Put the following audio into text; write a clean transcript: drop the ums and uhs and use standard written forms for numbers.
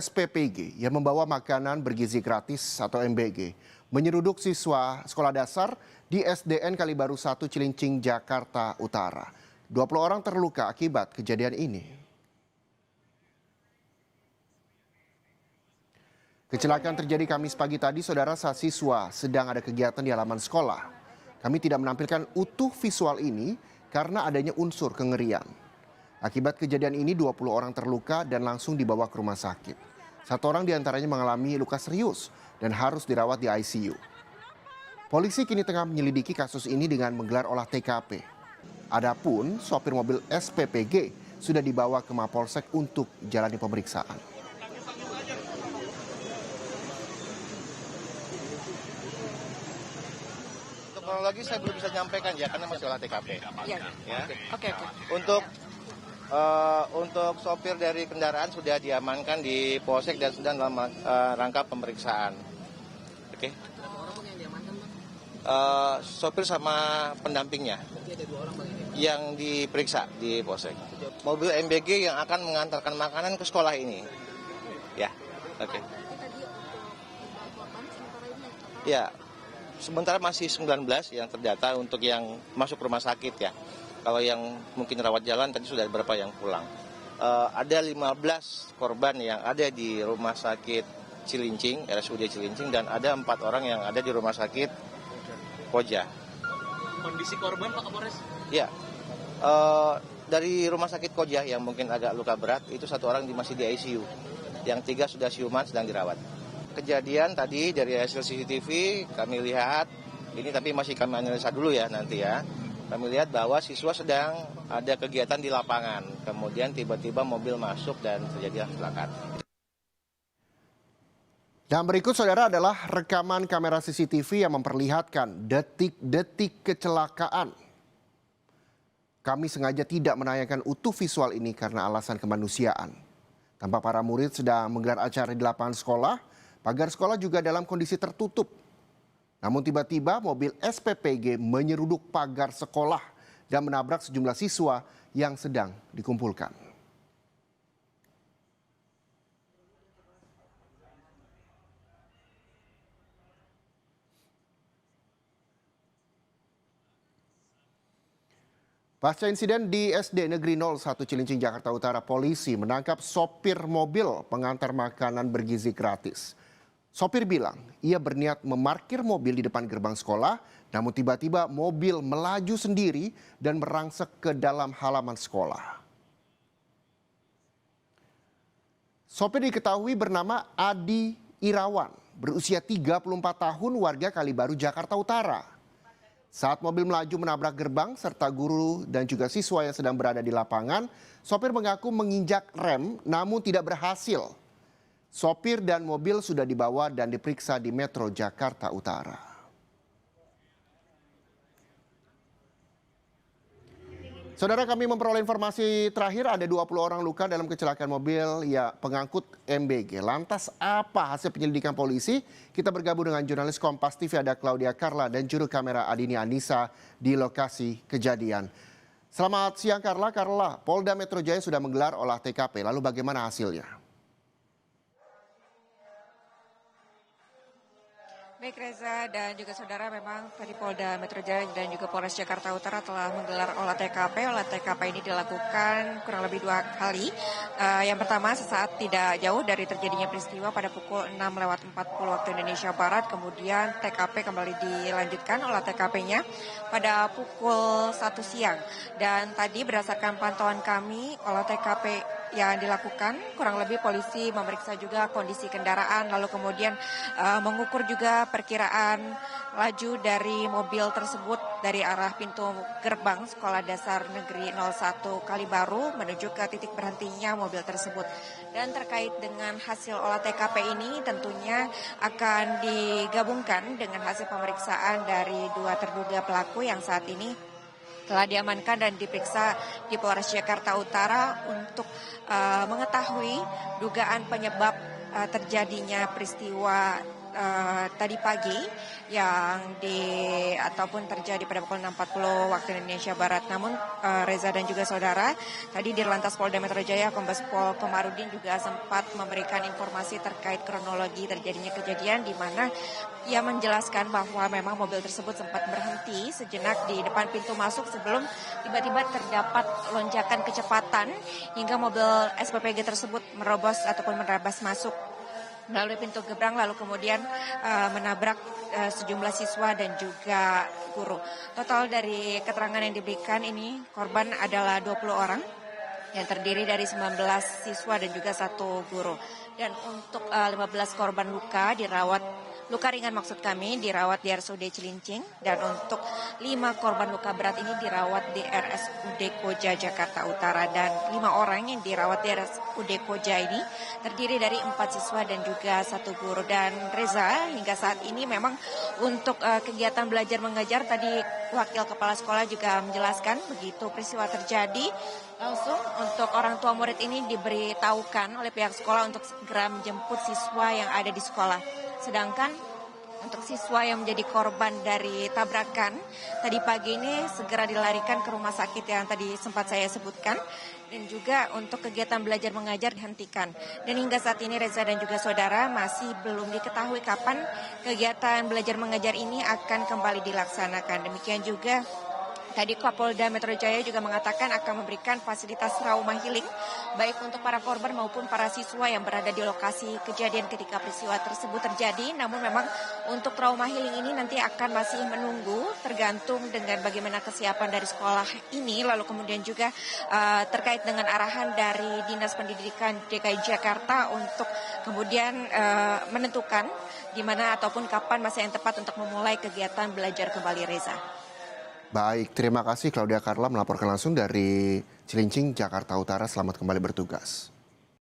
SPPG yang membawa makanan bergizi gratis atau MBG menyeruduk siswa sekolah dasar di SDN Kalibaru 1 Cilincing, Jakarta Utara. 20 orang terluka akibat kejadian ini. Kecelakaan terjadi Kamis pagi tadi, saudara, saat siswa sedang ada kegiatan di halaman sekolah. Kami tidak menampilkan utuh visual ini karena adanya unsur kengerian. Akibat kejadian ini 20 orang terluka dan langsung dibawa ke rumah sakit. Satu orang diantaranya mengalami luka serius dan harus dirawat di ICU. Polisi kini tengah menyelidiki kasus ini dengan menggelar olah TKP. Adapun sopir mobil SPPG sudah dibawa ke Mapolsek untuk jalani pemeriksaan. Untuk kronologi saya belum bisa nyampaikan ya karena masih olah TKP. Ya. Oke. Untuk sopir dari kendaraan sudah diamankan di Polsek dan sedang dalam rangka pemeriksaan. Oke. Orang yang diamankan, Sopir sama pendampingnya. berarti ada 2 orang Bang ini. Yang diperiksa di Polsek. Mobil MBG yang akan mengantarkan makanan ke sekolah ini. Ya, oke. Ya, sementara masih 19 yang terdata untuk yang masuk rumah sakit ya. Kalau yang mungkin rawat jalan tadi sudah beberapa yang pulang. Ada 15 korban yang ada di rumah sakit Cilincing, RSUD Cilincing, dan ada 4 orang yang ada di rumah sakit Koja. Kondisi korban Pak Kapolres? Ya, dari rumah sakit Koja yang mungkin agak luka berat, itu 1 orang masih di ICU. Yang 3 sudah siuman sedang dirawat. Kejadian tadi dari hasil CCTV kami lihat, ini tapi masih kami analisa dulu ya nanti ya. Kami lihat bahwa siswa sedang ada kegiatan di lapangan, kemudian tiba-tiba mobil masuk dan terjadi kecelakaan. Dan berikut, saudara, adalah rekaman kamera CCTV yang memperlihatkan detik-detik kecelakaan. Kami sengaja tidak menayangkan utuh visual ini karena alasan kemanusiaan. Tampak para murid sedang menggelar acara di lapangan sekolah, pagar sekolah juga dalam kondisi tertutup. Namun tiba-tiba mobil SPPG menyeruduk pagar sekolah dan menabrak sejumlah siswa yang sedang dikumpulkan. Pasca insiden di SD Negeri 01 Cilincing, Jakarta Utara, polisi menangkap sopir mobil pengantar makanan bergizi gratis. Sopir bilang ia berniat memarkir mobil di depan gerbang sekolah, namun tiba-tiba mobil melaju sendiri dan merangsek ke dalam halaman sekolah. Sopir diketahui bernama Adi Irawan, berusia 34 tahun, warga Kalibaru, Jakarta Utara. Saat mobil melaju menabrak gerbang serta guru dan juga siswa yang sedang berada di lapangan, sopir mengaku menginjak rem namun tidak berhasil. Sopir dan mobil sudah dibawa dan diperiksa di Metro Jakarta Utara. Saudara, kami memperoleh informasi terakhir ada 20 orang luka dalam kecelakaan mobil pengangkut MBG. Lantas apa hasil penyelidikan polisi? Kita bergabung dengan jurnalis Kompas TV, ada Claudia Carla, dan juru kamera Adini Anissa di lokasi kejadian. Selamat siang Carla. Polda Metro Jaya sudah menggelar olah TKP. Lalu bagaimana hasilnya? Baik Reza dan juga saudara, memang tadi Polda Metro Jaya dan juga Polres Jakarta Utara telah menggelar olah TKP. Olah TKP ini dilakukan kurang lebih 2 kali. Yang pertama sesaat tidak jauh dari terjadinya peristiwa pada pukul 6:40 waktu Indonesia Barat. Kemudian TKP kembali dilanjutkan olah TKP-nya pada pukul 1 siang. Dan tadi berdasarkan pantauan kami, olah TKP yang dilakukan kurang lebih polisi memeriksa juga kondisi kendaraan, lalu kemudian mengukur juga perkiraan laju dari mobil tersebut dari arah pintu gerbang Sekolah Dasar Negeri 01 Kalibaru menuju ke titik berhentinya mobil tersebut. Dan terkait dengan hasil olah TKP ini tentunya akan digabungkan dengan hasil pemeriksaan dari 2 terduga pelaku yang saat ini telah diamankan dan diperiksa di Polres Jakarta Utara untuk mengetahui dugaan penyebab terjadinya peristiwa tadi pagi ataupun terjadi pada pukul 6.40 waktu Indonesia Barat. Namun Reza dan juga saudara, tadi Dirlantas Polda Metro Jaya Kombes Pol Komarudin juga sempat memberikan informasi terkait kronologi terjadinya kejadian, di mana ia menjelaskan bahwa memang mobil tersebut sempat berhenti sejenak di depan pintu masuk sebelum tiba-tiba terdapat lonjakan kecepatan hingga mobil SPPG tersebut merobos ataupun menerabas masuk melalui pintu gerbang, lalu kemudian menabrak sejumlah siswa dan juga guru. Total dari keterangan yang diberikan ini, korban adalah 20 orang yang terdiri dari 19 siswa dan juga 1 guru. Dan untuk 15 korban luka ringan dirawat di RSUD Cilincing, dan untuk 5 korban luka berat ini dirawat di RSUD Koja Jakarta Utara, dan 5 orang yang dirawat di RSUD Koja ini terdiri dari 4 siswa dan juga 1 guru. Dan Reza, hingga saat ini memang untuk kegiatan belajar mengajar, tadi Wakil Kepala Sekolah juga menjelaskan begitu peristiwa terjadi, langsung untuk orang tua murid ini diberitahukan oleh pihak sekolah untuk segera menjemput siswa yang ada di sekolah. Sedangkan untuk siswa yang menjadi korban dari tabrakan tadi pagi ini segera dilarikan ke rumah sakit yang tadi sempat saya sebutkan, dan juga untuk kegiatan belajar mengajar dihentikan. Dan hingga saat ini Reza dan juga saudara masih belum diketahui kapan kegiatan belajar mengajar ini akan kembali dilaksanakan. Demikian juga tadi Kapolda Metro Jaya juga mengatakan akan memberikan fasilitas trauma healing baik untuk para korban maupun para siswa yang berada di lokasi kejadian ketika peristiwa tersebut terjadi. Namun memang untuk trauma healing ini nanti akan masih menunggu tergantung dengan bagaimana kesiapan dari sekolah ini, lalu kemudian juga terkait dengan arahan dari Dinas Pendidikan DKI Jakarta untuk kemudian menentukan di mana ataupun kapan masa yang tepat untuk memulai kegiatan belajar kembali, Reza. Baik, terima kasih Claudia Carla melaporkan langsung dari Cilincing, Jakarta Utara. Selamat kembali bertugas.